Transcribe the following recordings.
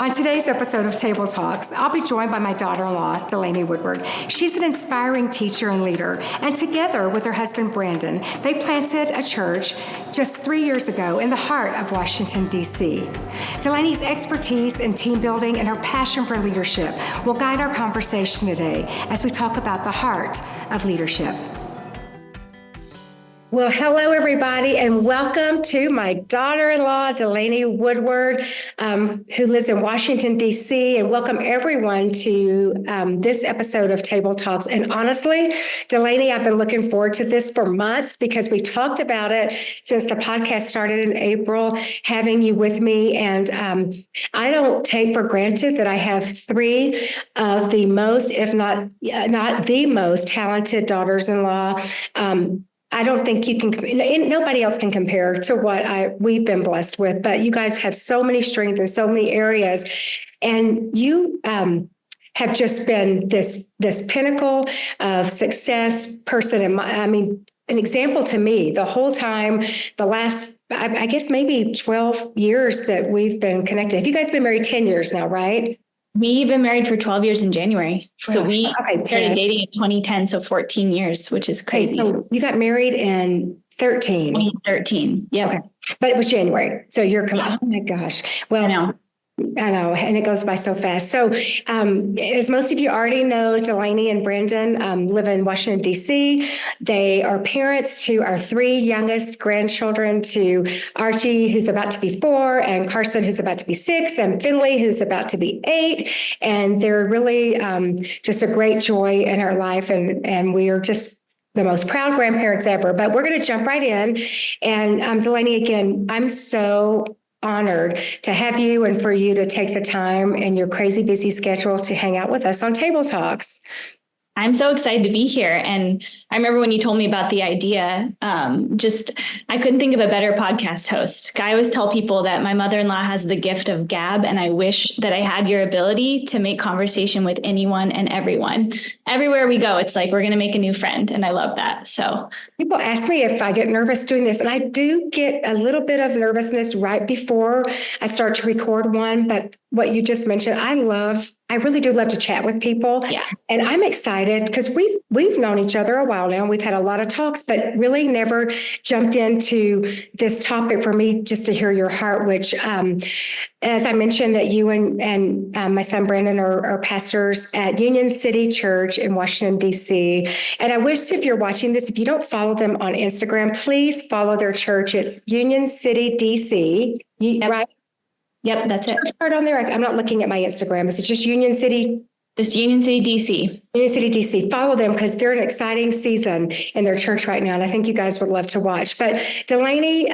On today's episode of Table Talks, I'll be joined by my daughter-in-law, Delaney Woodward. She's an inspiring teacher and leader, and together with her husband, Brandon, they planted a church just 3 years ago in the heart of Washington, D.C. Delaney's expertise in team building and her passion for leadership will guide our conversation today as we talk about the heart of leadership. Well, hello, everybody, and welcome to my daughter-in-law, Delaney Woodward, who lives in Washington, D.C., and welcome everyone to this episode of Table Talks. And honestly, Delaney, I've been looking forward to this for months because we talked about it since the podcast started in April, having you with me. And I don't take for granted that I have three of the most, if not the most talented daughters-in-law. I don't think you can, nobody else can compare to what we've been blessed with, but you guys have so many strengths in so many areas. And you have just been this pinnacle of success person. And an example to me the whole time, the last, I guess maybe 12 years that we've been connected. You guys have been married 10 years now, right? We've been married for 12 years in January. So we started 10. dating in 2010, so 14 years, which is crazy. Okay, so you got married in 2013. Yeah. Okay. But it was January. So you're coming. Oh my gosh. Well, I know. And it goes by so fast. So as most of you already know, Delaney and Brandon live in Washington, D.C. They are parents to our three youngest grandchildren, to Archie, who's about to be 4, and Carson, who's about to be 6, and Finley, who's about to be 8. And they're really just a great joy in our life. And we are just the most proud grandparents ever. But we're going to jump right in. And Delaney, again, I'm so honored to have you and for you to take the time in your crazy busy schedule to hang out with us on Table Talks. I'm so excited to be here. And I remember when you told me about the idea, I couldn't think of a better podcast host. I always tell people that my mother-in-law has the gift of gab, and I wish that I had your ability to make conversation with anyone and everyone. Everywhere we go, it's like we're going to make a new friend, and I love that. So people ask me if I get nervous doing this, and I do get a little bit of nervousness right before I start to record one, but what you just mentioned, I really do love to chat with people. Yeah. And I'm excited because we've known each other a while now. We've had a lot of talks, but really never jumped into this topic for me just to hear your heart, which, as I mentioned, that you and my son Brandon are pastors at Union City Church in Washington, D.C. And I wish, if you're watching this, if you don't follow them on Instagram, please follow their church. It's Union City, D.C. Right? Yep, that's it. Part on there. I'm not looking at my Instagram. Is it just Union City? Just Union City, DC. Union City, DC. Follow them because they're an exciting season in their church right now. And I think you guys would love to watch. But Delaney,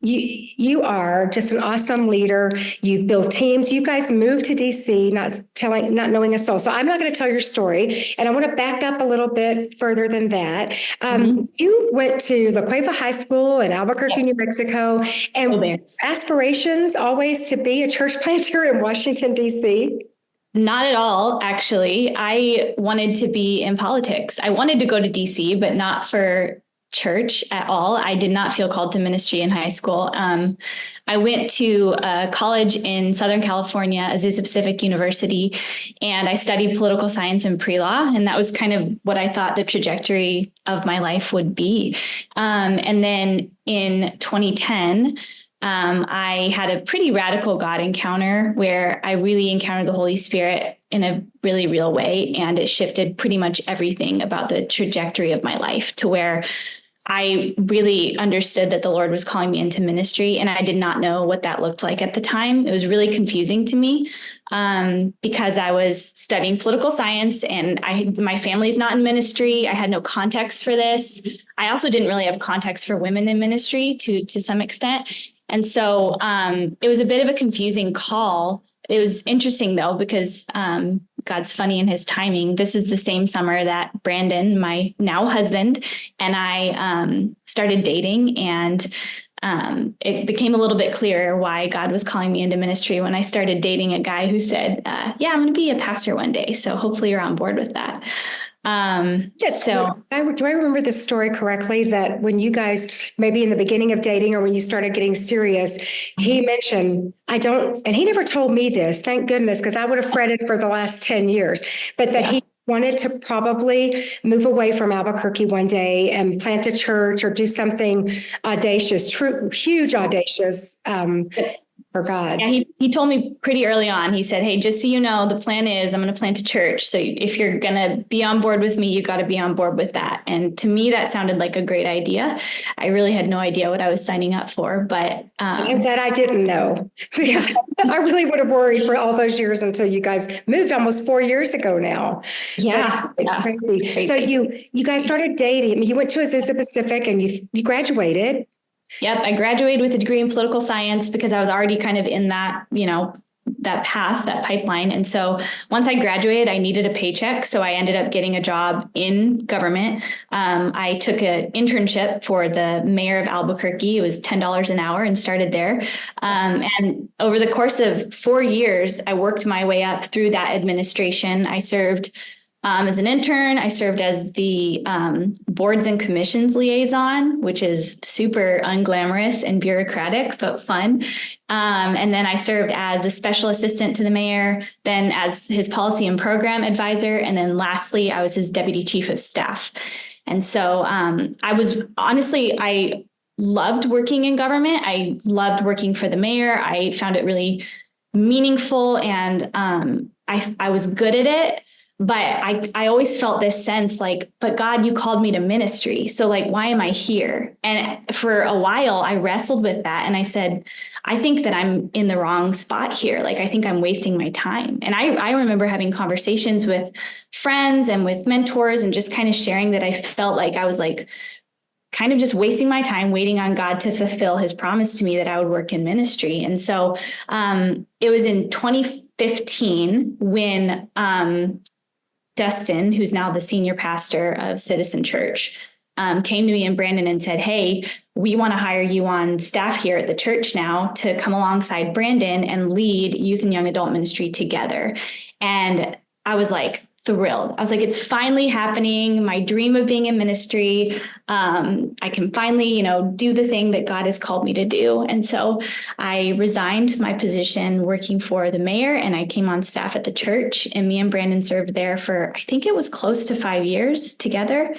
you are just an awesome leader. You build teams. You guys moved to DC, not knowing a soul. So I'm not going to tell your story. And I want to back up a little bit further than that. You went to La Cueva High School in Albuquerque, New Mexico, and aspirations always to be a church planter in Washington, DC. Not at all, actually. I wanted to be in politics. I wanted to go to DC, but not for church at all. I did not feel called to ministry in high school. I went to college in Southern California, Azusa Pacific University, and I studied political science and pre-law. And that was kind of what I thought the trajectory of my life would be. And then in 2010, I had a pretty radical God encounter where I really encountered the Holy Spirit in a really real way. And it shifted pretty much everything about the trajectory of my life to where I really understood that the Lord was calling me into ministry. And I did not know what that looked like at the time. It was really confusing to me because I was studying political science and my family's not in ministry. I had no context for this. I also didn't really have context for women in ministry to some extent. And so it was a bit of a confusing call. It was interesting, though, because God's funny in his timing. This was the same summer that Brandon, my now husband, and I started dating. And it became a little bit clearer why God was calling me into ministry when I started dating a guy who said, yeah, I'm going to be a pastor one day. So hopefully you're on board with that. Yes. So Do I remember the story correctly that when you guys, maybe in the beginning of dating or when you started getting serious, he mentioned, I don't, and he never told me this, thank goodness, because I would have fretted for the last 10 years, but that he wanted to probably move away from Albuquerque one day and plant a church or do something audacious, true, huge audacious for God. yeah, he told me pretty early on. He said, "Hey, just so you know, the plan is I'm going to plant a church. So if you're going to be on board with me, you got to be on board with that." And to me, that sounded like a great idea. I really had no idea what I was signing up for, but I'm glad I didn't know because I really would have worried for all those years until you guys moved almost 4 years ago now. yeah, It's crazy. So you guys started dating. I mean, you went to Azusa Pacific and you graduated. Yep, I graduated with a degree in political science because I was already kind of in that, that path, that pipeline. And so once I graduated, I needed a paycheck. So I ended up getting a job in government. I took an internship for the mayor of Albuquerque. It was $10 an hour and started there. And over the course of 4 years, I worked my way up through that administration. I served as an intern. I served as the boards and commissions liaison, which is super unglamorous and bureaucratic, but fun. And then I served as a special assistant to the mayor, then as his policy and program advisor. And then lastly, I was his deputy chief of staff. And so I loved working in government. I loved working for the mayor. I found it really meaningful and I was good at it. But I always felt this sense like, but God, you called me to ministry. So like, why am I here? And for a while I wrestled with that. And I said, I think that I'm in the wrong spot here. Like, I think I'm wasting my time. And I remember having conversations with friends and with mentors and just kind of sharing that I felt like I was like, kind of just wasting my time waiting on God to fulfill his promise to me that I would work in ministry. And so it was in 2015 when Dustin, who's now the senior pastor of Citizen Church, came to me and Brandon and said, "Hey, we want to hire you on staff here at the church now to come alongside Brandon and lead youth and young adult ministry together." And I was like thrilled. I was like, it's finally happening. My dream of being in ministry. I can finally, do the thing that God has called me to do. And so I resigned my position working for the mayor and I came on staff at the church, and me and Brandon served there for, I think it was close to 5 years together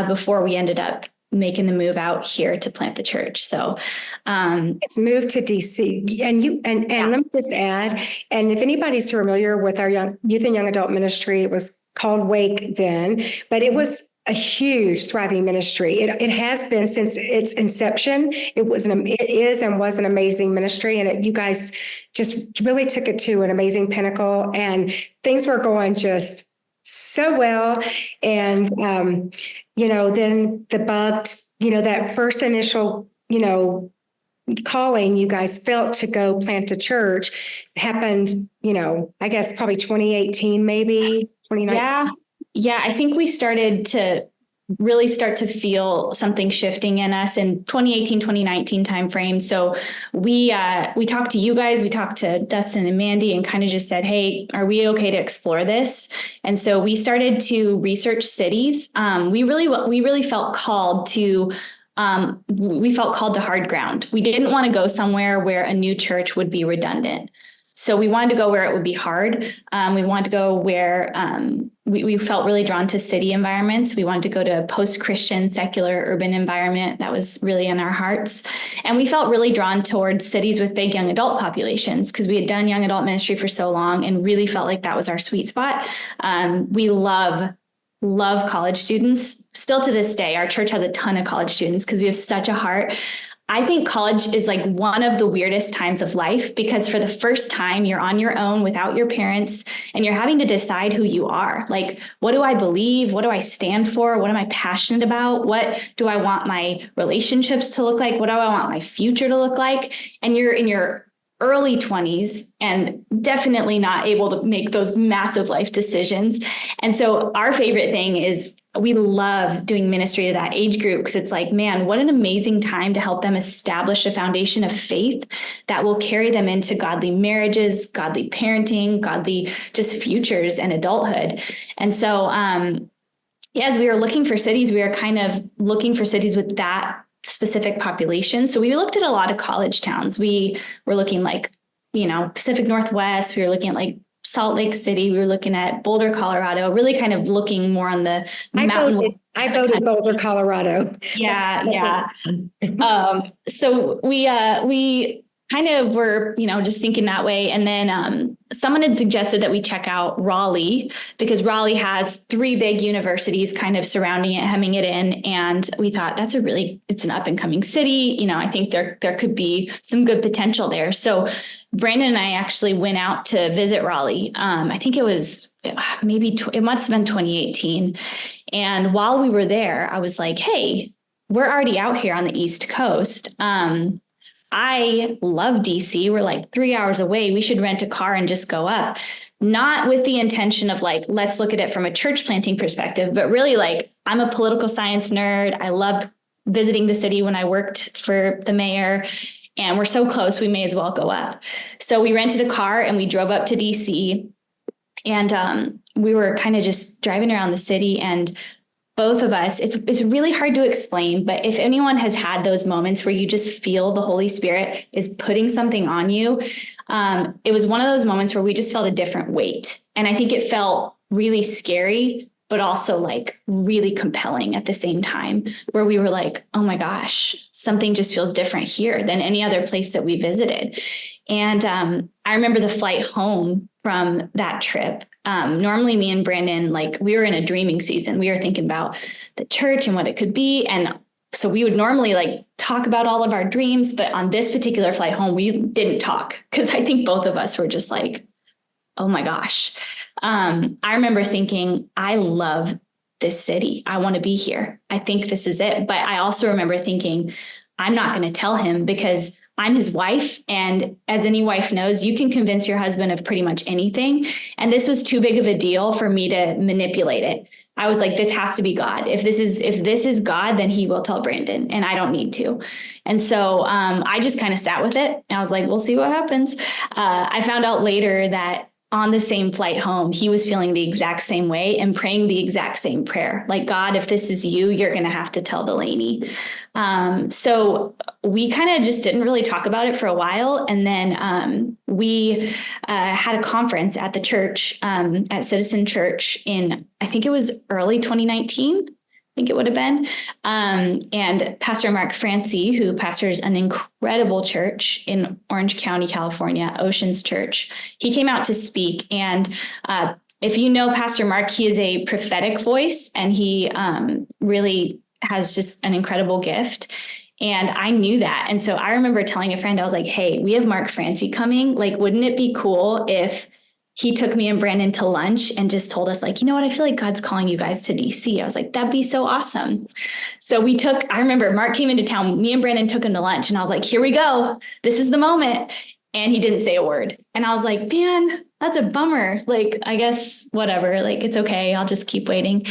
before we ended up making the move out here to plant the church. So it's moved to DC. And let me just add, and if anybody's familiar with our youth and young adult ministry, it was called Wake then, but it was a huge thriving ministry. It has been since its inception. It is and was an amazing ministry. And you guys just really took it to an amazing pinnacle, and things were going just so well. And, then the bug, that first initial, calling you guys felt to go plant a church happened, I guess probably 2018, maybe 2019. Yeah. I think we started to really start to feel something shifting in us in 2018, 2019 timeframe. So we talked to you guys, we talked to Dustin and Mandy and kind of just said, "Hey, are we okay to explore this?" And so we started to research cities. We really felt called to hard ground. We didn't want to go somewhere where a new church would be redundant. So we wanted to go where it would be hard. We wanted to go where we felt really drawn to city environments. We wanted to go to a post-Christian, secular, urban environment that was really in our hearts. And we felt really drawn towards cities with big young adult populations because we had done young adult ministry for so long and really felt like that was our sweet spot. We love college students. Still to this day, our church has a ton of college students because we have such a heart. I think college is like one of the weirdest times of life because for the first time you're on your own without your parents and you're having to decide who you are. Like, what do I believe? What do I stand for? What am I passionate about? What do I want my relationships to look like? What do I want my future to look like? And you're in your early 20s and definitely not able to make those massive life decisions. And so our favorite thing is we love doing ministry to that age group because it's like, man, what an amazing time to help them establish a foundation of faith that will carry them into godly marriages, godly parenting, godly just futures and adulthood. And so as we were looking for cities, we were kind of looking for cities with that specific population. So we looked at a lot of college towns. We were looking like, Pacific Northwest. We were looking at like Salt Lake City. We were looking at Boulder, Colorado, really kind of looking more on the mountain. I voted Boulder, Colorado. Yeah. So we kind of were, just thinking that way. And then someone had suggested that we check out Raleigh, because Raleigh has 3 big universities kind of surrounding it, hemming it in. And we thought it's an up and coming city. I think there could be some good potential there. So Brandon and I actually went out to visit Raleigh. I think it was it must have been 2018. And while we were there, I was like, hey, we're already out here on the East Coast. I love DC. We're like 3 hours away. We should rent a car and just go up. Not with the intention of like, let's look at it from a church planting perspective, but really like, I'm a political science nerd. I loved visiting the city when I worked for the mayor, and we're so close, we may as well go up. So we rented a car and we drove up to DC, and we were kind of just driving around the city, and both of us, it's really hard to explain, but if anyone has had those moments where you just feel the Holy Spirit is putting something on you, it was one of those moments where we just felt a different weight. And I think it felt really scary, but also like really compelling at the same time, where we were like, oh my gosh, something just feels different here than any other place that we visited. And I remember the flight home from that trip. Normally me and Brandon, like we were in a dreaming season. We were thinking about the church and what it could be. And so we would normally like talk about all of our dreams, but on this particular flight home, we didn't talk, because I think both of us were just like, oh my gosh. I remember thinking, I love this city. I want to be here. I think this is it. But I also remember thinking, I'm not going to tell him, because I'm his wife. And as any wife knows, you can convince your husband of pretty much anything. And this was too big of a deal for me to manipulate it. I was like, this has to be God. If this is God, then he will tell Brandon, and I don't need to. And so I just kind of sat with it. I was like, we'll see what happens. I found out later that on the same flight home, he was feeling the exact same way and praying the exact same prayer. Like, God, if this is you, you're going to have to tell Delaney. So we kind of just didn't really talk about it for a while. And then we had a conference at the church, at Citizen Church in, I think it was early 2019. I think it would have been. And Pastor Mark Francie, who pastors an incredible church in Orange County, California, Oceans Church, he came out to speak. And if you know Pastor Mark, he is a prophetic voice, and he really has just an incredible gift. And I knew that. And so I remember telling a friend, I was like, hey, we have Mark Francie coming. Like, wouldn't it be cool if he took me and Brandon to lunch and just told us, like, you know what, I feel like God's calling you guys to DC. I was like, that'd be so awesome. So I remember Mark came into town, me and Brandon took him to lunch, and I was like, here we go. This is the moment. And he didn't say a word. And I was like, man, that's a bummer. Like, I guess, whatever, like, it's okay. I'll just keep waiting.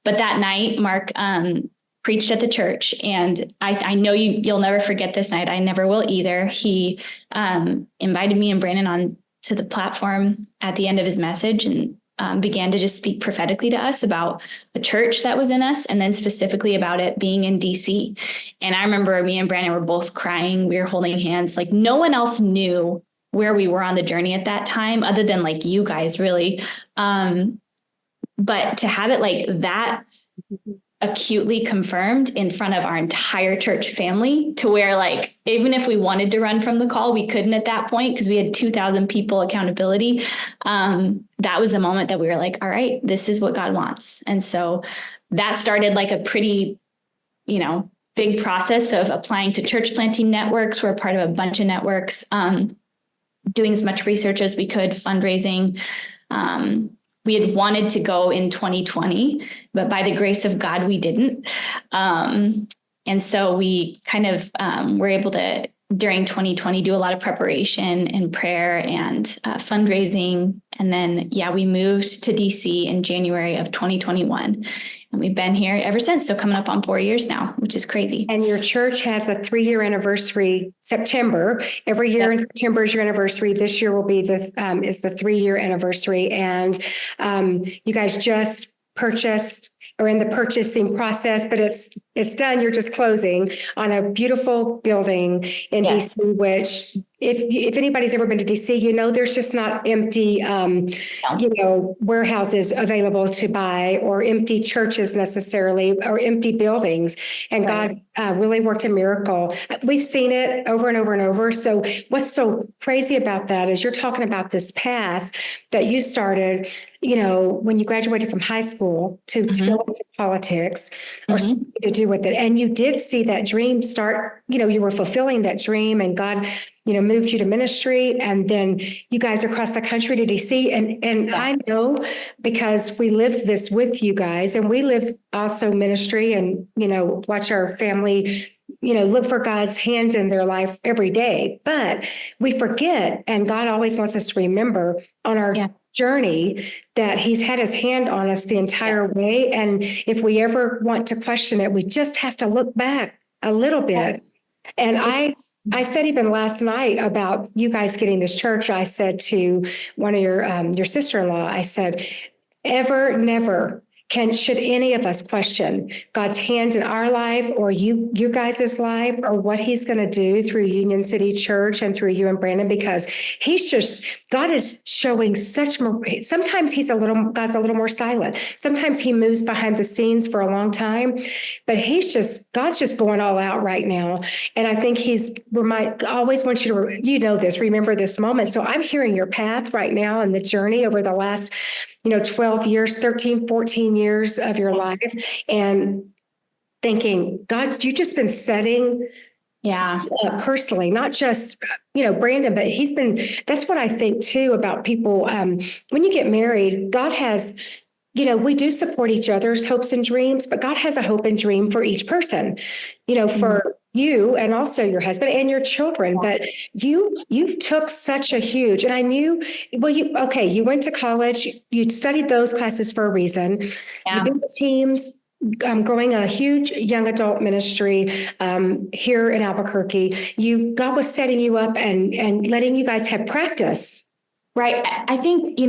But that night, Mark preached at the church. And I know you'll never forget this night. I never will either. He invited me and Brandon on to the platform at the end of his message, and began to just speak prophetically to us about a church that was in us, and then specifically about it being in DC. And I remember me and Brandon were both crying. We were holding hands. Like, no one else knew where we were on the journey at that time, other than like you guys, really. But to have it like that acutely confirmed in front of our entire church family, to where, like, even if we wanted to run from the call, we couldn't at that point, because we had 2,000 people accountability. That was the moment that we were like, all right, this is what God wants. And so that started like a pretty, big process of applying to church planting networks. We're a part of a bunch of networks, doing as much research as we could, fundraising. We had wanted to go in 2020, but by the grace of God, we didn't. And so we kind of were able to, during 2020, do a lot of preparation and prayer and fundraising. And then, we moved to DC in January of 2021. And we've been here ever since. So coming up on 4 years now, which is crazy. And your church has a 3-year anniversary, September. Every year in September is your anniversary. This year will be the 3-year anniversary. And you guys just purchased are in the purchasing process, but it's done. You're just closing on a beautiful building in Yes. DC, which if anybody's ever been to DC, there's just not empty, warehouses available to buy, or empty churches necessarily, or empty buildings. And Right. God really worked a miracle. We've seen it over and over and over. So what's so crazy about that is you're talking about this path that you started, when you graduated from high school to go into politics or something to do with it. And you did see that dream start, you were fulfilling that dream, and God, moved you to ministry, and then you guys across the country to DC. And I know, because we live this with you guys, and we live also ministry, and, watch our family, look for God's hand in their life every day. But we forget, and God always wants us to remember on our journey that He's had His hand on us the entire way. And if we ever want to question it, we just have to look back a little bit. And I said even last night about you guys getting this church, I said to one of your sister-in-law, I said, ever, never should any of us question God's hand in our life, or you guys' life, or what He's going to do through Union City Church and through you and Brandon, because God is showing such more. Sometimes God's a little more silent. Sometimes He moves behind the scenes for a long time, but God's just going all out right now. And I think always wants you to, remember this moment. So I'm hearing your path right now and the journey over the last 12 years, 13, 14 years of your life, and thinking, God, you just been setting personally, not just, Brandon, but that's what I think too about people. When you get married, God has, we do support each other's hopes and dreams, but God has a hope and dream for each person, for you and also your husband and your children. But you've took such a huge, and I knew, you went to college, you studied those classes for a reason. You've been with teams, growing a huge young adult ministry here in Albuquerque. God was setting you up and letting you guys have practice. Right. I think,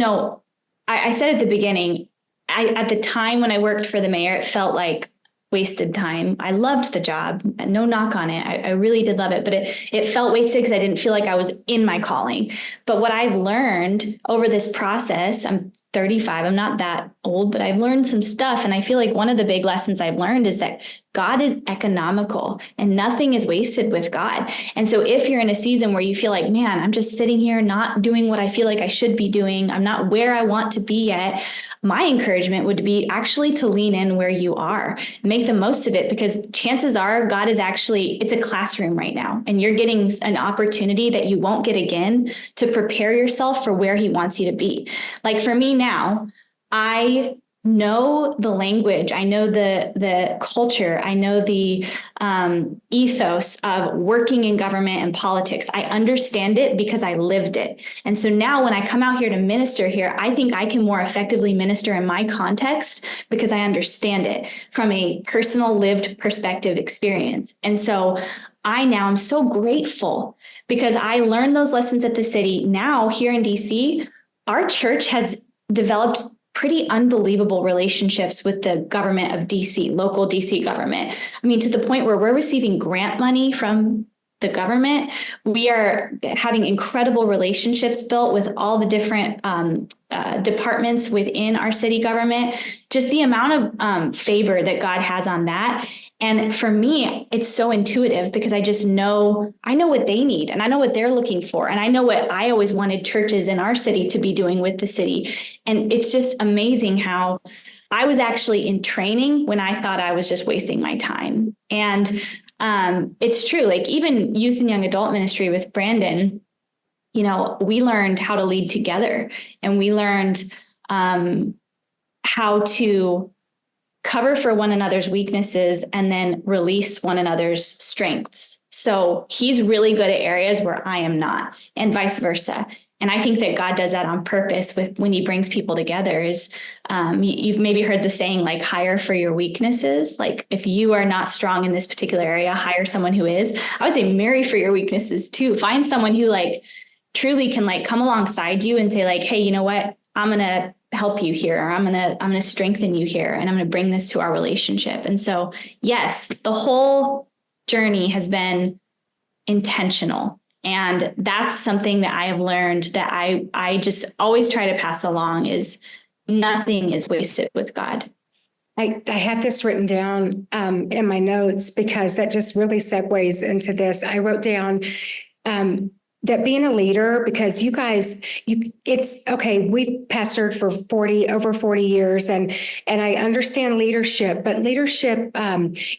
I said at the beginning, at the time when I worked for the mayor, it felt like wasted time. I loved the job, no knock on it. I really did love it, but it felt wasted because I didn't feel like I was in my calling. But what I've learned over this process, I'm 35, I'm not that old, but I've learned some stuff. And I feel like one of the big lessons I've learned is that God is economical and nothing is wasted with God. And so if you're in a season where you feel like, man, I'm just sitting here not doing what I feel like I should be doing, I'm not where I want to be yet, my encouragement would be actually to lean in where you are, make the most of it, because chances are God is it's a classroom right now, and you're getting an opportunity that you won't get again to prepare yourself for where He wants you to be. Like for me now, I know the language, I know the culture, I know the ethos of working in government and politics. I understand it because I lived it. And so now when I come out here to minister here, I think I can more effectively minister in my context because I understand it from a personal lived perspective experience. And so I now am so grateful because I learned those lessons at the city. Now here in DC, our church has developed pretty unbelievable relationships with the government of DC, local DC government. I mean, to the point where we're receiving grant money from the government. We are having incredible relationships built with all the different departments within our city government. Just the amount of favor that God has on that. And for me, it's so intuitive because I know what they need and I know what they're looking for. And I know what I always wanted churches in our city to be doing with the city. And it's just amazing how I was actually in training when I thought I was just wasting my time. And it's true, like even youth and young adult ministry with Brandon, we learned how to lead together, and we learned how to cover for one another's weaknesses and then release one another's strengths. So he's really good at areas where I am not, and vice versa. And I think that God does that on purpose when he brings people together is you've maybe heard the saying, like, hire for your weaknesses. Like if you are not strong in this particular area, hire someone who is. I would say marry for your weaknesses too. Find someone who truly can come alongside you and say hey, you know what? I'm going to help you here, or I'm going to strengthen you here, and I'm going to bring this to our relationship. And so, yes, the whole journey has been intentional. And that's something that I have learned that I just always try to pass along is nothing is wasted with God. I have this written down in my notes because that just really segues into this. I wrote down that being a leader, because you guys, it's okay. We've pastored for over 40 years, and I understand leadership, but leadership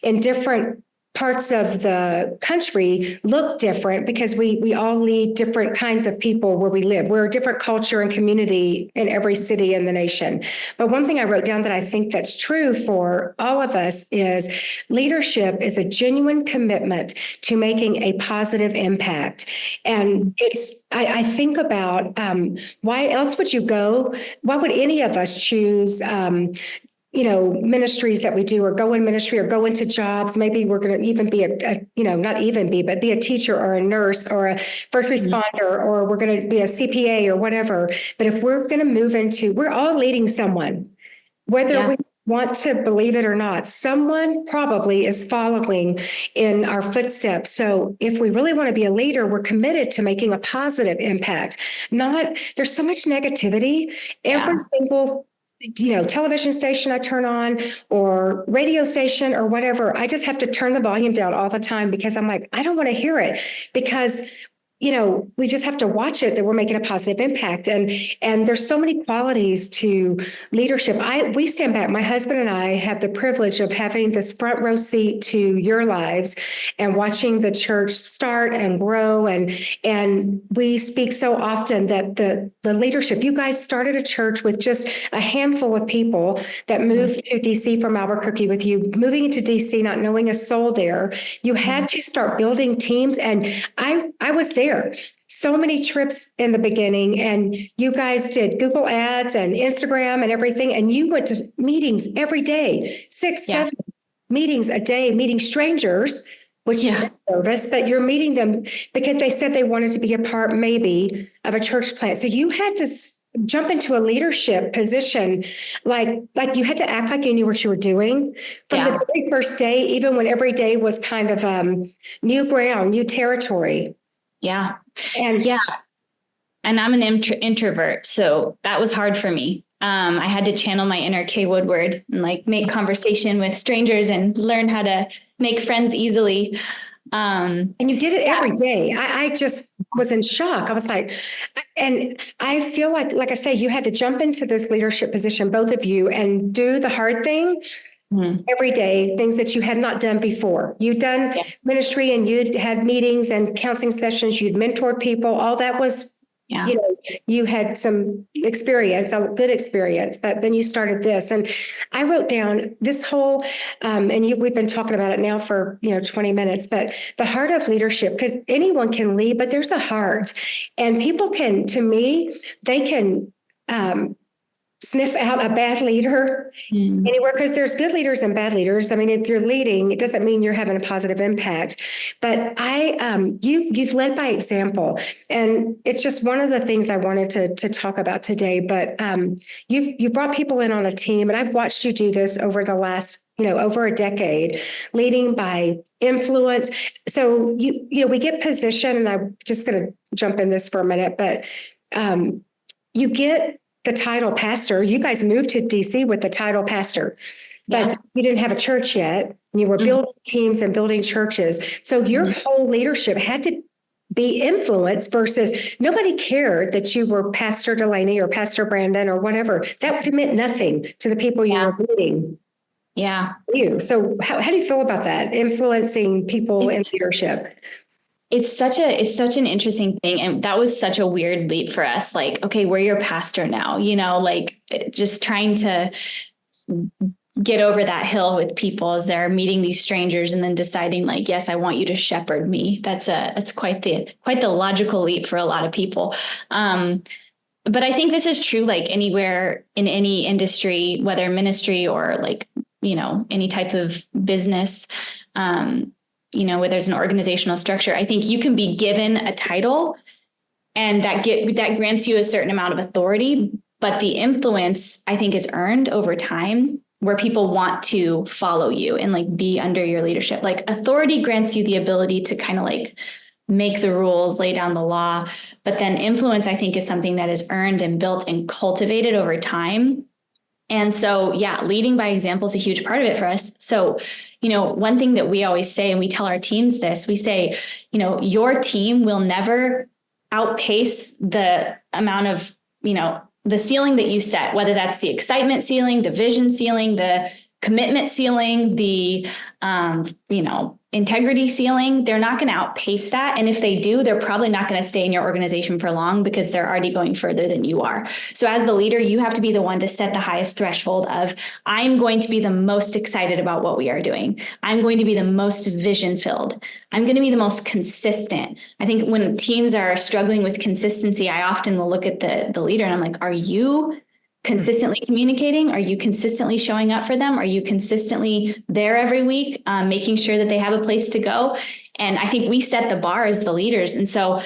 in different parts of the country look different because we all lead different kinds of people where we live. We're a different culture and community in every city in the nation. But one thing I wrote down that I think that's true for all of us is leadership is a genuine commitment to making a positive impact. And I think about why else would you go? Why would any of us choose ministries that we do, or go in ministry, or go into jobs? Maybe we're going to even be but be a teacher or a nurse or a first responder, or we're going to be a CPA or whatever. But if we're going to we're all leading someone, whether we want to believe it or not, someone probably is following in our footsteps. So if we really want to be a leader, we're committed to making a positive impact. There's so much negativity. Every single television station I turn on, or radio station or whatever, I just have to turn the volume down all the time because I'm like, I don't want to hear it, because we just have to watch it, that we're making a positive impact. And there's so many qualities to leadership. We stand back. My husband and I have the privilege of having this front row seat to your lives and watching the church start and grow. And we speak so often that the leadership, you guys started a church with just a handful of people that moved to DC from Albuquerque with you, moving into DC, not knowing a soul there. You had to start building teams. And I was there. So many trips in the beginning, and you guys did Google ads and Instagram and everything. And you went to meetings every day, 7 meetings a day, meeting strangers, which is nervous, but you're meeting them because they said they wanted to be a part maybe of a church plant. So you had to jump into a leadership position, like you had to act like you knew what you were doing from the very first day, even when every day was kind of new ground, new territory. Yeah. And I'm an introvert. So that was hard for me. I had to channel my inner Kay Woodward and make conversation with strangers and learn how to make friends easily. And you did it every day. I just was in shock. I was like, and I feel like I say, you had to jump into this leadership position, both of you, and do the hard thing. Every day, things that you had not done before. You'd done ministry, and you'd had meetings and counseling sessions. You'd mentored people. All that was, you had some experience, a good experience, but then you started this. And I wrote down this whole, we've been talking about it now for, 20 minutes, but the heart of leadership, because anyone can lead, but there's a heart, and people can, to me, they can, sniff out a bad leader anywhere, because there's good leaders and bad leaders. I mean, if you're leading, it doesn't mean you're having a positive impact. But you've led by example, and it's just one of the things I wanted to talk about today. But you brought people in on a team, and I've watched you do this over the last over a decade, leading by influence. So we get position, and I'm just going to jump in this for a minute, but you get the title pastor. You guys moved to DC with the title pastor, but you didn't have a church yet. You were building teams and building churches. So your whole leadership had to be influenced, versus nobody cared that you were Pastor Delaney or Pastor Brandon or whatever. That meant nothing to the people you were leading. Yeah. So how do you feel about that? Influencing people in leadership? It's such an interesting thing. And that was such a weird leap for us. Okay, we're your pastor now, just trying to get over that hill with people as they're meeting these strangers and then deciding yes, I want you to shepherd me. That's quite the logical leap for a lot of people. But I think this is true, anywhere in any industry, whether ministry or any type of business, where there's an organizational structure. I think you can be given a title, and that grants you a certain amount of authority, But the influence, I think, is earned over time, where people want to follow you and like be under your leadership. Like authority grants you the ability to kind of like make the rules, lay down the law. But then influence, I think, is something that is earned and built and cultivated over time. And so, yeah, leading by example is a huge part of it for us. So, one thing that we always say, and we tell our teams this, we say, your team will never outpace the amount of, the ceiling that you set, whether that's the excitement ceiling, the vision ceiling, the commitment ceiling, the, integrity ceiling. They're not going to outpace that. And if they do, they're probably not going to stay in your organization for long because they're already going further than you are. So as the leader, you have to be the one to set the highest threshold of, I'm going to be the most excited about what we are doing. I'm going to be the most vision filled. I'm going to be the most consistent. I think when teams are struggling with consistency, I often will look at the leader and I'm like, are you consistently communicating? Are you consistently showing up for them? Are you consistently there every week, making sure that they have a place to go? And I think we set the bar as the leaders. And so,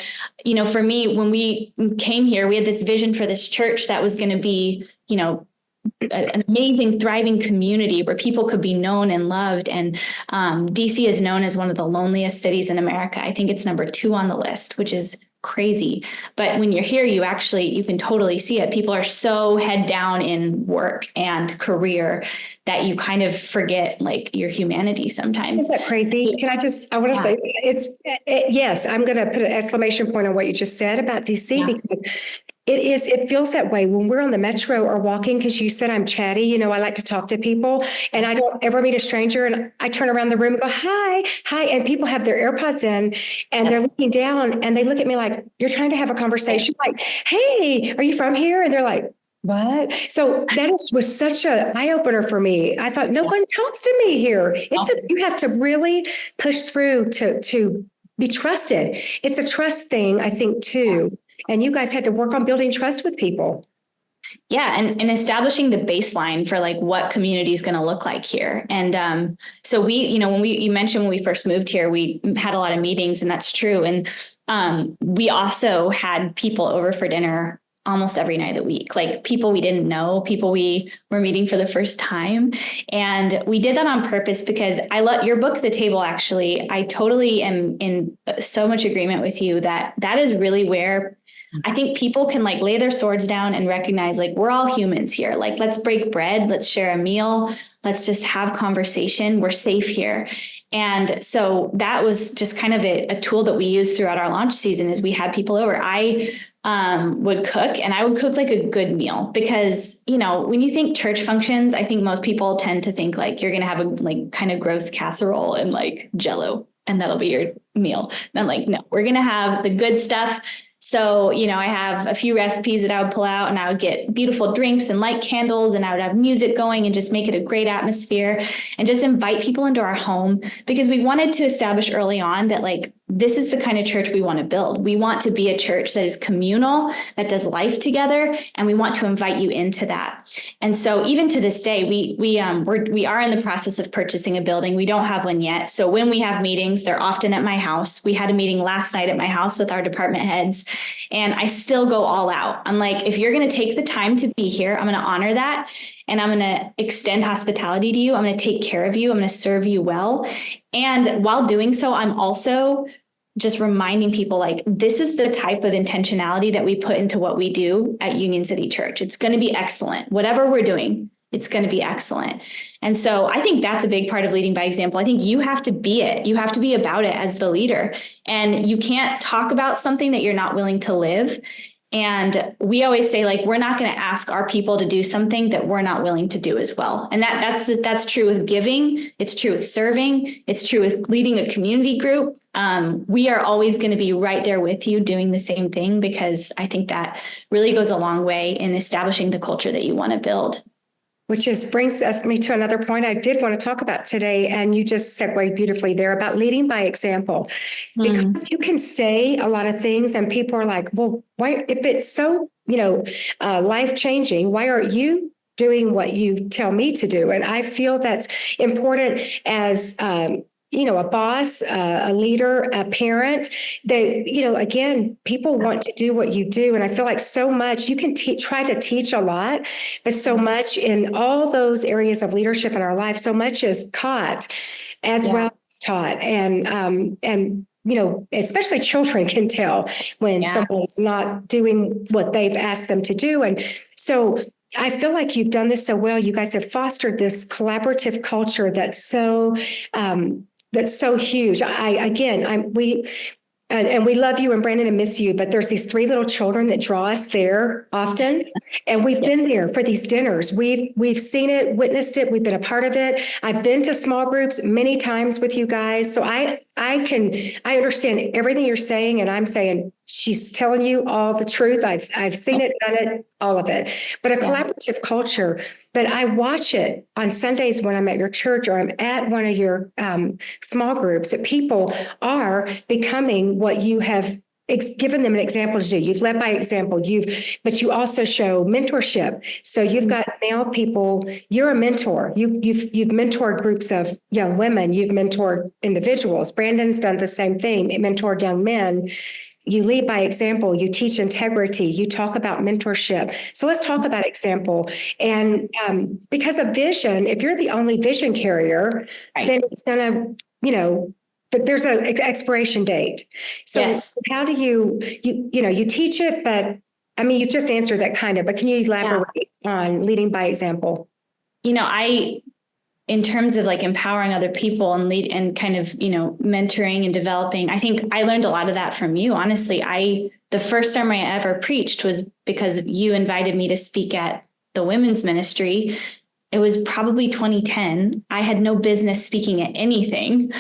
for me, when we came here, we had this vision for this church that was going to be, an amazing, thriving community where people could be known and loved. And DC is known as one of the loneliest cities in America. I think it's number 2 on the list, which is crazy. But when you're here, you can totally see it. People are so head down in work and career that you kind of forget like your humanity sometimes. Isn't that crazy? I want to say yes, I'm going to put an exclamation point on what you just said about DC because it feels that way when we're on the metro or walking, because you said I'm chatty. I like to talk to people and I don't ever meet a stranger. And I turn around the room and go, hi. And people have their AirPods in and they're looking down and they look at me like, you're trying to have a conversation. Like, hey, are you from here? And they're like, what? So was such an eye opener for me. I thought, no one talks to me here. You have to really push through to be trusted. It's a trust thing, I think, too. And you guys had to work on building trust with people. Yeah. And establishing the baseline for like what community is going to look like here. And so you mentioned when we first moved here, we had a lot of meetings, and that's true. And we also had people over for dinner almost every night of the week, like people we didn't know, people we were meeting for the first time. And we did that on purpose because I love your book, The Table. Actually, I totally am in so much agreement with you that is really where I think people can like lay their swords down and recognize like we're all humans here. Like, let's break bread. Let's share a meal. Let's just have conversation. We're safe here. And so that was just kind of a tool that we used throughout our launch season is we had people over. I would cook, and I would cook like a good meal because, when you think church functions, I think most people tend to think like you're going to have a like kind of gross casserole and like Jell-O, and that'll be your meal. And I'm like, no, we're going to have the good stuff. So, I have a few recipes that I would pull out, and I would get beautiful drinks and light candles, and I would have music going and just make it a great atmosphere and just invite people into our home because we wanted to establish early on that like, this is the kind of church we want to build. We want to be a church that is communal, that does life together, and we want to invite you into that. And so even to this day, we are in the process of purchasing a building. We don't have one yet. So when we have meetings, they're often at my house. We had a meeting last night at my house with our department heads, and I still go all out. I'm like, if you're going to take the time to be here, I'm going to honor that. And I'm going to extend hospitality to you. I'm going to take care of you. I'm going to serve you well. And while doing so, I'm also just reminding people like, this is the type of intentionality that we put into what we do at Union City Church. It's going to be excellent. Whatever we're doing, it's going to be excellent. And so I think that's a big part of leading by example. I think you have to be it. You have to be about it as the leader. And you can't talk about something that you're not willing to live. And we always say, like, we're not going to ask our people to do something that we're not willing to do as well. And that's true with giving. It's true with serving. It's true with leading a community group. We are always going to be right there with you doing the same thing, because I think that really goes a long way in establishing the culture that you want to build. Which brings me to another point I did want to talk about today. And you just segued beautifully there about leading by example, because you can say a lot of things and people are like, well, why, if it's so, life changing, why aren't you doing what you tell me to do? And I feel that's important as, a boss, a leader, a parent, they, again, people want to do what you do. And I feel like so much you can try to teach a lot, but so much in all those areas of leadership in our life, so much is caught as well as taught. And especially children can tell when someone's not doing what they've asked them to do. And so I feel like you've done this so well. You guys have fostered this collaborative culture that's so huge. And we love you and Brandon and miss you, but there's these 3 little children that draw us there often. And we've been there for these dinners. We've seen it, witnessed it. We've been a part of it. I've been to small groups many times with you guys. So I understand everything you're saying. And I'm saying she's telling you all the truth. I've seen it, done it, all of it, but a collaborative culture. But I watch it on Sundays when I'm at your church or I'm at one of your small groups that people are becoming what you have given them an example to do. You've led by example. But you also show mentorship. So you've got now people. You're a mentor. You've mentored groups of young women. You've mentored individuals. Brandon's done the same thing. It mentored young men. You lead by example. You teach integrity. You talk about mentorship. So let's talk about example. And because of vision, if you're the only vision carrier, then it's going to, but there's an expiration date. So how do you teach it, but I mean, you just answered that kind of, but can you elaborate on leading by example? In terms of like empowering other people and lead and kind of, mentoring and developing, I think I learned a lot of that from you. Honestly, the first sermon I ever preached was because you invited me to speak at the women's ministry. It was probably 2010. I had no business speaking at anything.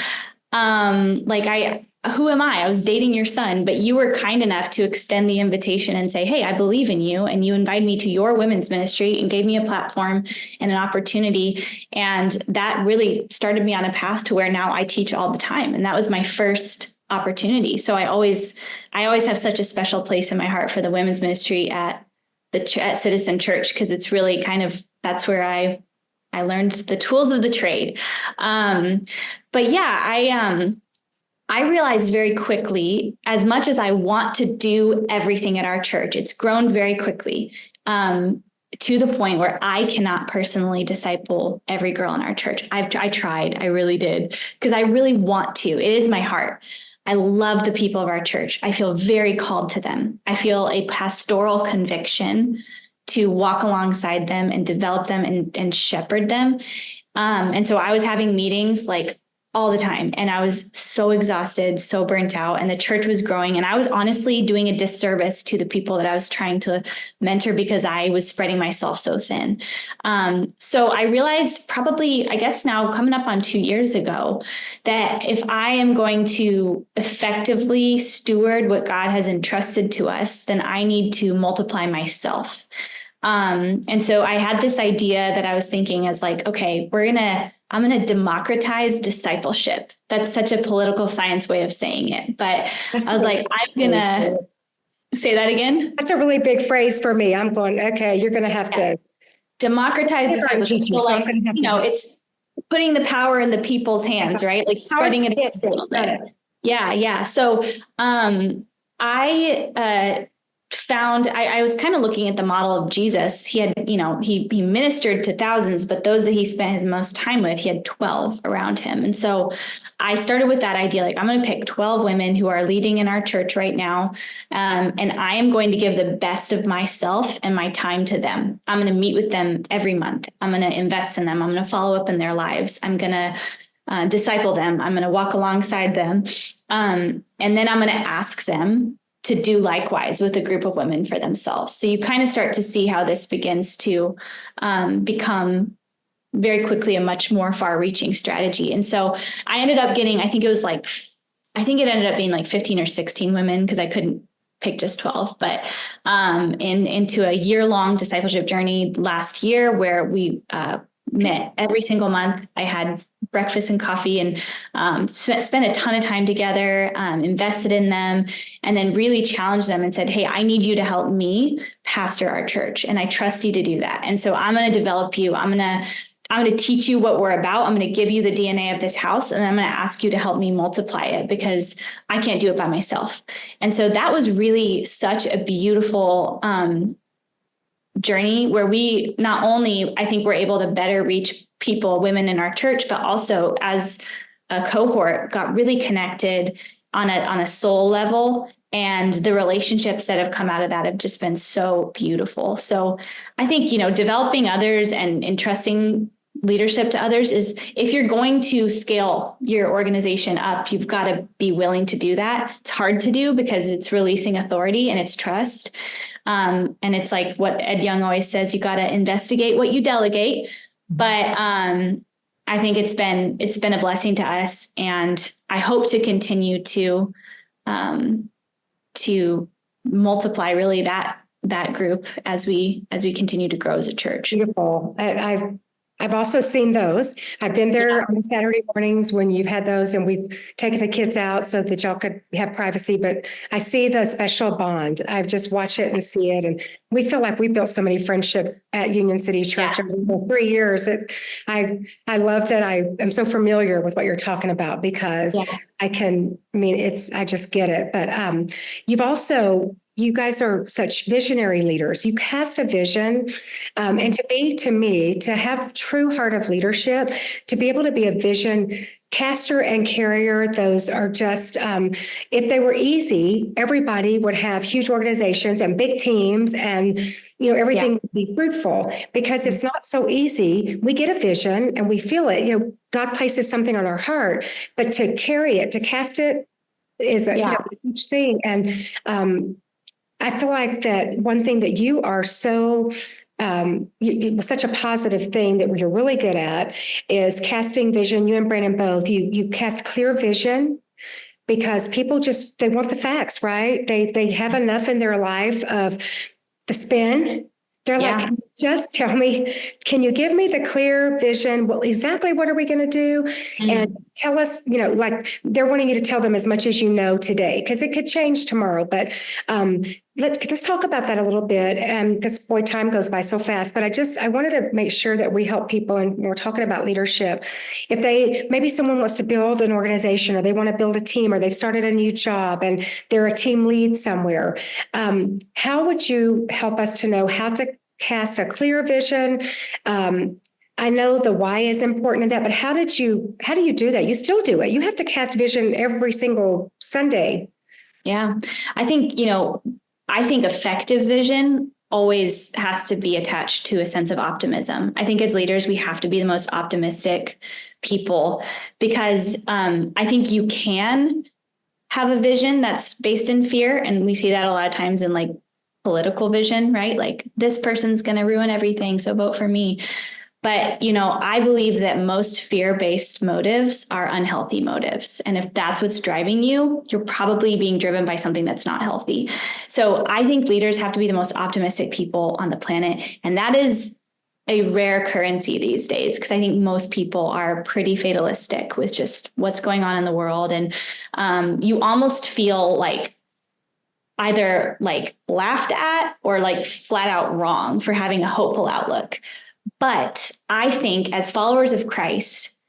Who am I? I was dating your son, but you were kind enough to extend the invitation and say, hey, I believe in you. And you invited me to your women's ministry and gave me a platform and an opportunity. And that really started me on a path to where now I teach all the time. And that was my first opportunity. So I always have such a special place in my heart for the women's ministry at Citizen Church, because it's really kind of, that's where I learned the tools of the trade. I realized very quickly, as much as I want to do everything at our church, it's grown very quickly to the point where I cannot personally disciple every girl in our church. I tried. I really did, because I really want to. It is my heart. I love the people of our church. I feel very called to them. I feel a pastoral conviction to walk alongside them and develop them and shepherd them. And so I was having meetings like all the time. And I was so exhausted, so burnt out, and the church was growing. And I was honestly doing a disservice to the people that I was trying to mentor because I was spreading myself so thin. So I realized probably, I guess now coming up on 2 years ago, that if I am going to effectively steward what God has entrusted to us, then I need to multiply myself. And so I had this idea that I was thinking as like, okay, I'm going to democratize discipleship. That's such a political science way of saying it. But I was like, I'm going to say that again. That's a really big phrase for me. I'm going, okay, you're going to have to democratize discipleship. So like, it's putting the power in the people's hands, right? Like spreading it. Yeah. So I was kind of looking at the model of Jesus. He had, he ministered to thousands, but those that he spent his most time with, he had 12 around him. And so I started with that idea, like I'm going to pick 12 women who are leading in our church right now. And I am going to give the best of myself and my time to them. I'm going to meet with them every month. I'm going to invest in them. I'm going to follow up in their lives. I'm going to disciple them. I'm going to walk alongside them. And then I'm going to ask them to do likewise with a group of women for themselves. So you kind of start to see how this begins to become very quickly a much more far-reaching strategy. And so I ended up getting, I think it ended up being like 15 or 16 women because I couldn't pick just 12, but into a year-long discipleship journey last year where we met every single month. I had breakfast and coffee and spent a ton of time together, invested in them, and then really challenged them and said, hey, I need you to help me pastor our church. And I trust you to do that. And so I'm going to develop you. I'm I'm going to teach you what we're about. I'm going to give you the DNA of this house, and I'm going to ask you to help me multiply it because I can't do it by myself. And so that was really such a beautiful journey where we not only, I think, were able to better reach people, women in our church, but also as a cohort got really connected on a soul level. And the relationships that have come out of that have just been so beautiful. So I think, developing others and entrusting leadership to others is, if you're going to scale your organization up, you've got to be willing to do that. It's hard to do because it's releasing authority and it's trust. And it's like what Ed Young always says, you got to investigate what you delegate. But I think it's been a blessing to us, and I hope to continue to multiply really that group as we continue to grow as a church. Beautiful. I've also seen those. I've been there on Saturday mornings when you've had those, and we've taken the kids out so that y'all could have privacy. But I see the special bond. I've just watched it and see it. And we feel like we built so many friendships at Union City Church over the 3 years. I love that I am so familiar with what you're talking about, because I just get it. But you guys are such visionary leaders. You cast a vision, and to have true heart of leadership, to be able to be a vision caster and carrier, those are just, if they were easy, everybody would have huge organizations and big teams, and everything would be fruitful. Because it's not so easy. We get a vision and we feel it. God places something on our heart, but to carry it, to cast it is a huge thing. And I feel like that one thing that you are so such a positive thing that you're really good at is casting vision. You and Brandon both, you cast clear vision, because people they want the facts, right? They have enough in their life of the spin. They're like, just tell me, can you give me the clear vision? Well, exactly what are we going to do? And tell us, like they're wanting you to tell them as much as today, because it could change tomorrow. But let's talk about that a little bit, because boy, time goes by so fast. But I wanted to make sure that we help people, and we're talking about leadership. If maybe someone wants to build an organization, or they want to build a team, or they've started a new job and they're a team lead somewhere, how would you help us to know how to cast a clear vision? I know the why is important in that, but how do you do that? You still do it. You have to cast vision every single Sunday. Yeah. I think effective vision always has to be attached to a sense of optimism. I think as leaders, we have to be the most optimistic people, because I think you can have a vision that's based in fear. And we see that a lot of times in like political vision, right? Like, this person's going to ruin everything, so vote for me. But, I believe that most fear-based motives are unhealthy motives. And if that's what's driving you, you're probably being driven by something that's not healthy. So I think leaders have to be the most optimistic people on the planet. And that is a rare currency these days, because I think most people are pretty fatalistic with just what's going on in the world. And you almost feel like either like laughed at or like flat out wrong for having a hopeful outlook. But I think as followers of Christ,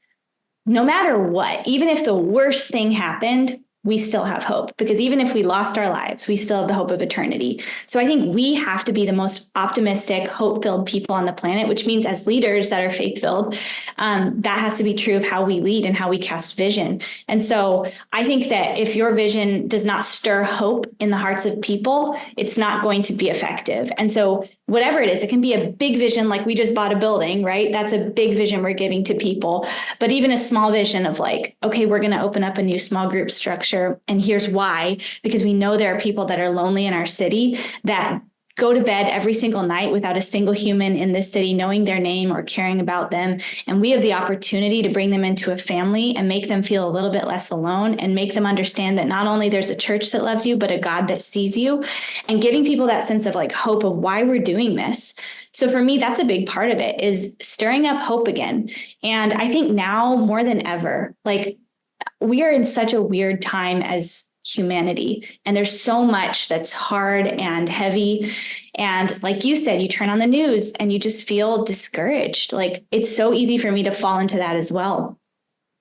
no matter what, even if the worst thing happened, we still have hope, because even if we lost our lives, we still have the hope of eternity. So I think we have to be the most optimistic, hope-filled people on the planet, which means as leaders that are faith-filled, that has to be true of how we lead and how we cast vision. And so I think that if your vision does not stir hope in the hearts of people, it's not going to be effective. And so whatever it is, it can be a big vision, like we just bought a building, right? That's a big vision we're giving to people. But even a small vision of like, okay, we're going to open up a new small group structure. And here's why, because we know there are people that are lonely in our city that go to bed every single night without a single human in this city knowing their name or caring about them. And we have the opportunity to bring them into a family and make them feel a little bit less alone, and make them understand that not only there's a church that loves you, but a God that sees you, and giving people that sense of like hope of why we're doing this. So for me, that's a big part of it, is stirring up hope again. And I think now more than ever, like, we are in such a weird time as humanity. And there's so much that's hard and heavy. And like you said, you turn on the news and you just feel discouraged. Like it's so easy for me to fall into that as well.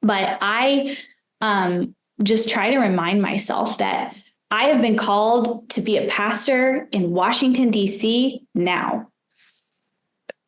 But I just try to remind myself that I have been called to be a pastor in Washington, D.C. now.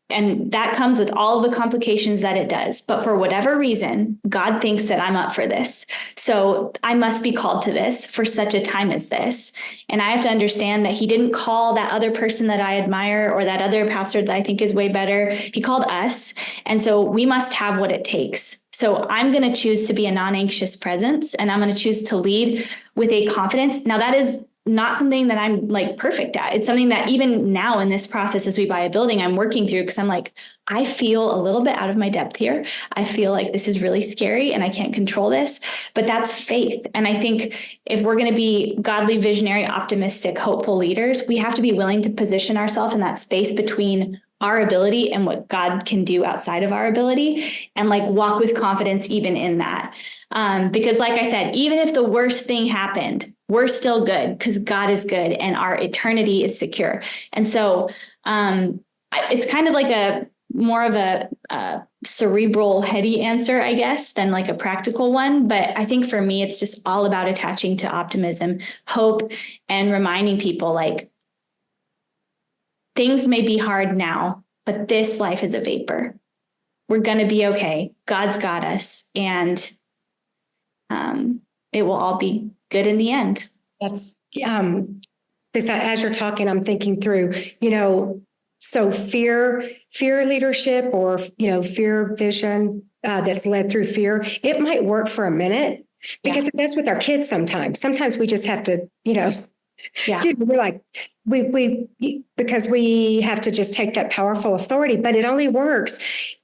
And that comes with all of the complications that it does. But for whatever reason, God thinks that I'm up for this. So I must be called to this for such a time as this. And I have to understand that he didn't call that other person that I admire or that other pastor that I think is way better. He called us. And so we must have what it takes. So I'm going to choose to be a non-anxious presence, and I'm going to choose to lead with a confidence. Now, that is not something that I'm like perfect at. It's something that even now in this process, as we buy a building, I'm working through, because I'm like, I feel a little bit out of my depth here. I feel like this is really scary and I can't control this, but that's faith. And I think if we're going to be godly, visionary, optimistic, hopeful leaders, we have to be willing to position ourselves in that space between our ability and what God can do outside of our ability, and like walk with confidence even in that. Because like I said, even if the worst thing happened, we're still good because God is good and our eternity is secure. And so it's kind of like a more of a cerebral, heady answer, I guess, than like a practical one. But I think for me, it's just all about attaching to optimism, hope, and reminding people like, things may be hard now, but this life is a vapor. We're going to be okay. God's got us. And it will all be good in the end. That's, because as you're talking, I'm thinking through, so fear leadership, or, fear vision that's led through fear, it might work for a minute, because it does with our kids sometimes. Sometimes we just have to, we're like, we because we have to just take that powerful authority, but it only works.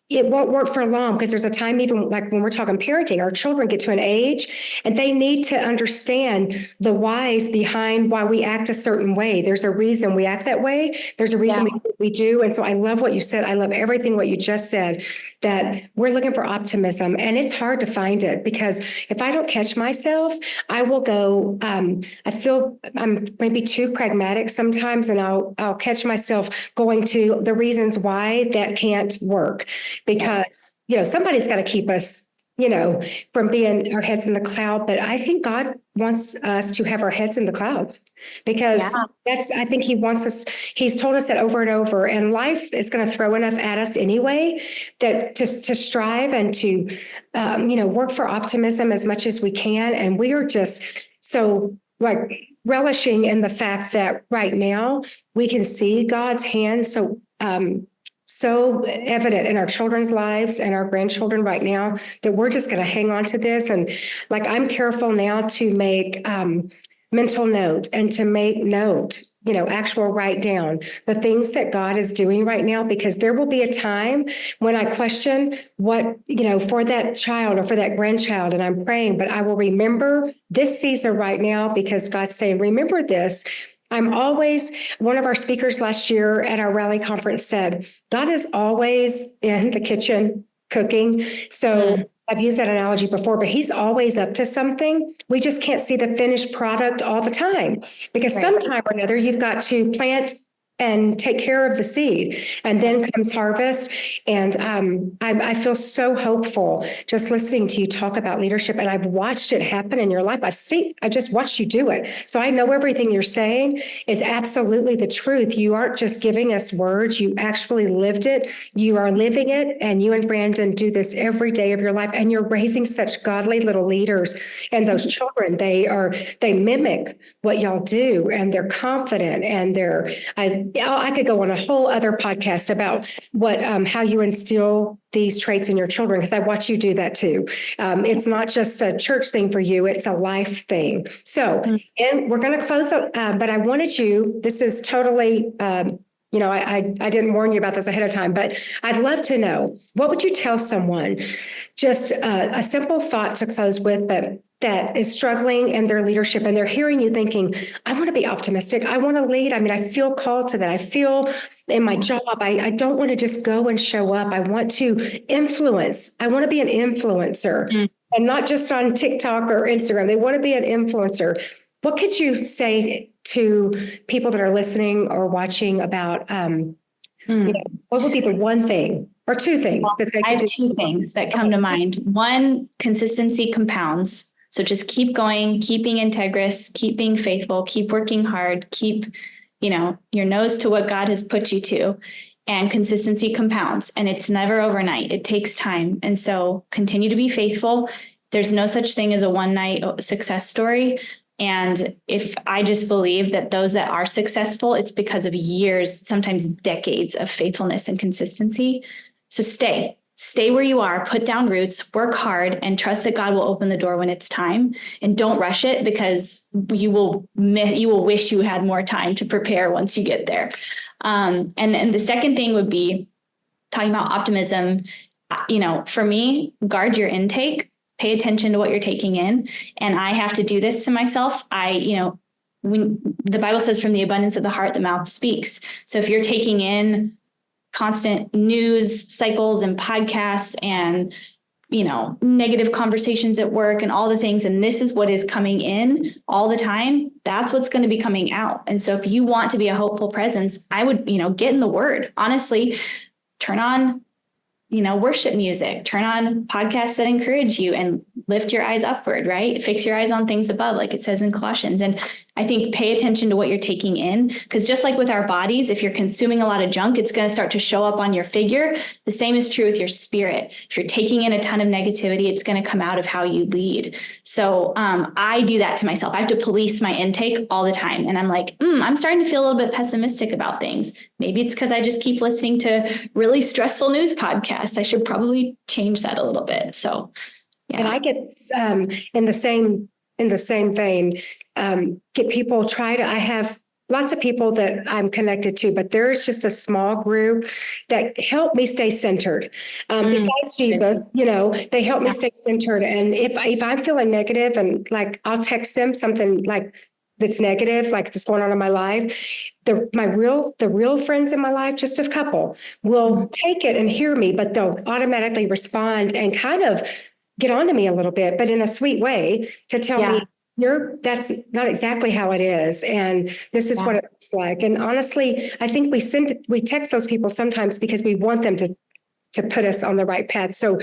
It won't work for long, because there's a time, even like when we're talking parenting, our children get to an age and they need to understand the whys behind why we act a certain way. There's a reason we act that way. There's a reason we do. And so I love what you said. I love everything what you just said, that we're looking for optimism, and it's hard to find it, because if I don't catch myself, I will go, I feel I'm maybe too pragmatic sometimes, and I'll catch myself going to the reasons why that can't work. Because, somebody's got to keep us, from being our heads in the cloud. But I think God wants us to have our heads in the clouds, because I think he wants us, he's told us that over and over, and life is going to throw enough at us anyway, that to strive and to, work for optimism as much as we can. And we are just so like relishing in the fact that right now we can see God's hand so evident in our children's lives and our grandchildren right now, that we're just going to hang on to this. And like, I'm careful now to make mental note, and to make note, actual write down the things that God is doing right now, because there will be a time when I question what, for that child or for that grandchild, and I'm praying, but I will remember this season right now, because God's saying, remember this. One of our speakers last year at our rally conference said, God is always in the kitchen cooking. So I've used that analogy before, but he's always up to something. We just can't see the finished product all the time, because sometime or another you've got to plant and take care of the seed, and then comes harvest. And I feel so hopeful just listening to you talk about leadership, and I've watched it happen in your life. I just watched you do it. So I know everything you're saying is absolutely the truth. You aren't just giving us words. You actually lived it. You are living it. And you and Brandon do this every day of your life. And you're raising such godly little leaders. And those children, they mimic what y'all do, and they're confident, and I could go on a whole other podcast about how you instill these traits in your children, because I watch you do that too. It's not just a church thing for you, it's a life thing. So, and we're going to close, but I wanted you, this is totally, I didn't warn you about this ahead of time, but I'd love to know, what would you tell someone, just a simple thought to close with, but that is struggling in their leadership, and they're hearing you thinking, I want to be optimistic. I want to lead. I mean, I feel called to that. I feel in my job, I don't want to just go and show up. I want to influence. I want to be an influencer, and not just on TikTok or Instagram. They want to be an influencer. what could you say to people that are listening or watching about, what would be the one thing or two things that they I could have do? 2 things that come to mind. One, consistency compounds. So just keep going, keeping integrous, keep being faithful, keep working hard, keep, your nose to what God has put you to. And consistency compounds, and it's never overnight. It takes time. And so continue to be faithful. There's no such thing as a one night success story. And if I just believe that those that are successful, it's because of years, sometimes decades of faithfulness and consistency. So stay where you are, put down roots, work hard, and trust that God will open the door when it's time. And don't rush it, because you will wish you had more time to prepare once you get there. And the second thing would be talking about optimism. For me, guard your intake. Pay attention to what you're taking in. And I have to do this to myself. When the Bible says from the abundance of the heart, the mouth speaks. So if you're taking in constant news cycles and podcasts and, negative conversations at work and all the things, and this is what is coming in all the time, that's what's going to be coming out. And so if you want to be a hopeful presence, I would, get in the word. Honestly, turn on worship music, turn on podcasts that encourage you and lift your eyes upward, right? Fix your eyes on things above, like it says in Colossians. And I think pay attention to what you're taking in, because just like with our bodies, if you're consuming a lot of junk, it's going to start to show up on your figure. The same is true with your spirit. If you're taking in a ton of negativity, it's going to come out of how you lead. So I do that to myself. I have to police my intake all the time. And I'm like, I'm starting to feel a little bit pessimistic about things. Maybe it's because I just keep listening to really stressful news podcasts. I should probably change that a little bit. So, yeah. And I get in the same vein, get people I have lots of people that I'm connected to, but there's just a small group that help me stay centered. Besides Jesus, they help me stay centered. And if I'm feeling negative, and like, I'll text them something like that's negative, like that's going on in my life, the real friends in my life, just a couple, will take it and hear me, but they'll automatically respond and kind of get onto me a little bit, but in a sweet way, to tell me, that's not exactly how it is, and this is what it looks like. And honestly, I think we text those people sometimes because we want them to put us on the right path. So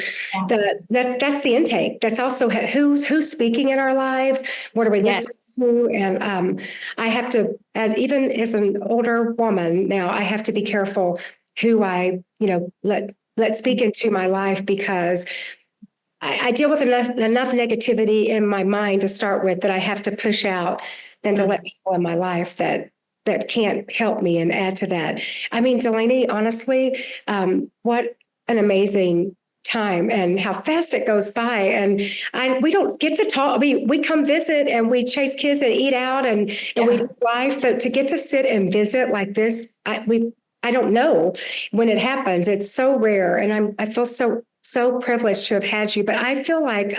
that's the intake. That's also who's speaking in our lives. What are we listening to? And I have to, as an older woman now, I have to be careful who I let speak into my life, because I deal with enough negativity in my mind to start with that I have to push out than to let people in my life that can't help me and add to that. I mean, Delaney, honestly, what an amazing time and how fast it goes by. And we don't get to talk. We come visit and we chase kids and eat out and we do life, but to get to sit and visit like this, I don't know when it happens. It's so rare. And I feel so privileged to have had you, but I feel like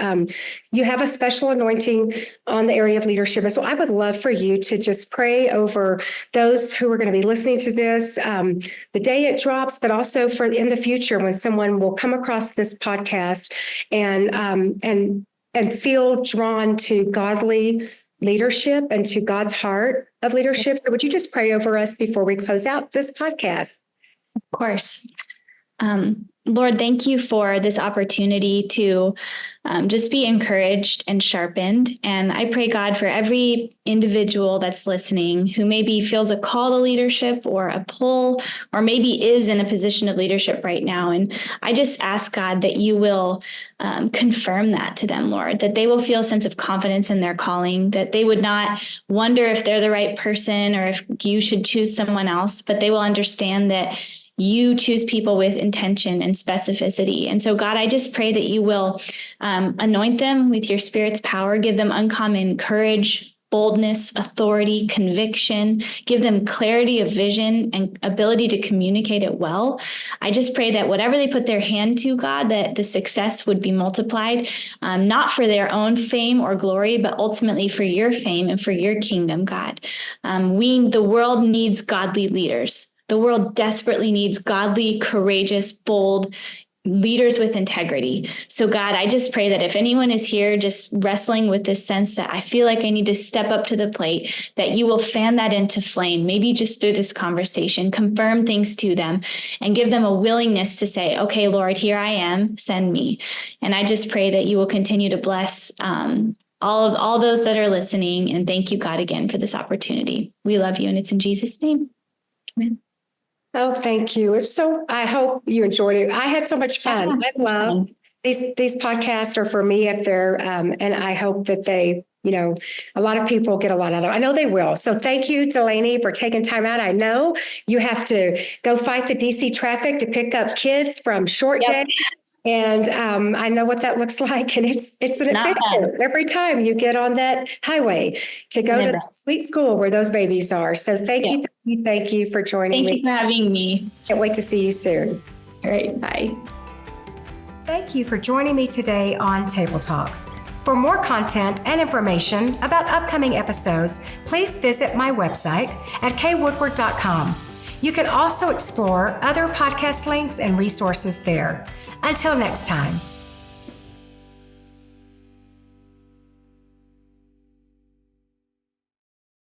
you have a special anointing on the area of leadership. And so I would love for you to just pray over those who are going to be listening to this the day it drops, but also for in the future when someone will come across this podcast and feel drawn to godly leadership and to God's heart of leadership. So would you just pray over us before we close out this podcast? Of course. Lord, thank you for this opportunity to just be encouraged and sharpened. And I pray, God, for every individual that's listening who maybe feels a call to leadership or a pull, or maybe is in a position of leadership right now. And I just ask, God, that you will confirm that to them, Lord, that they will feel a sense of confidence in their calling, that they would not wonder if they're the right person or if you should choose someone else, but they will understand that you choose people with intention and specificity. And so, God, I just pray that you will anoint them with your Spirit's power, give them uncommon courage, boldness, authority, conviction, give them clarity of vision and ability to communicate it well. I just pray that whatever they put their hand to, God, that the success would be multiplied, not for their own fame or glory, but ultimately for your fame and for your kingdom, God. The world needs godly leaders. The world desperately needs godly, courageous, bold, leaders with integrity. So God, I just pray that if anyone is here just wrestling with this sense that I feel like I need to step up to the plate, that you will fan that into flame, maybe just through this conversation, confirm things to them and give them a willingness to say, okay, Lord, here I am, send me. And I just pray that you will continue to bless all those that are listening. And thank you, God, again for this opportunity. We love you, and it's in Jesus' name. Amen. Oh, thank you. I hope you enjoyed it. I had so much fun. I love these podcasts are for me if they're, and I hope that they, a lot of people get a lot out of it. I know they will. So thank you, Delaney, for taking time out. I know you have to go fight the DC traffic to pick up kids from short day. And I know what that looks like. And it's an adventure every time you get on that highway to go to that sweet school where those babies are. So thank you for joining me. Thank you for having me. Can't wait to see you soon. All right. Bye. Thank you for joining me today on Table Talks. For more content and information about upcoming episodes, please visit my website at kwoodward.com. You can also explore other podcast links and resources there. Until next time.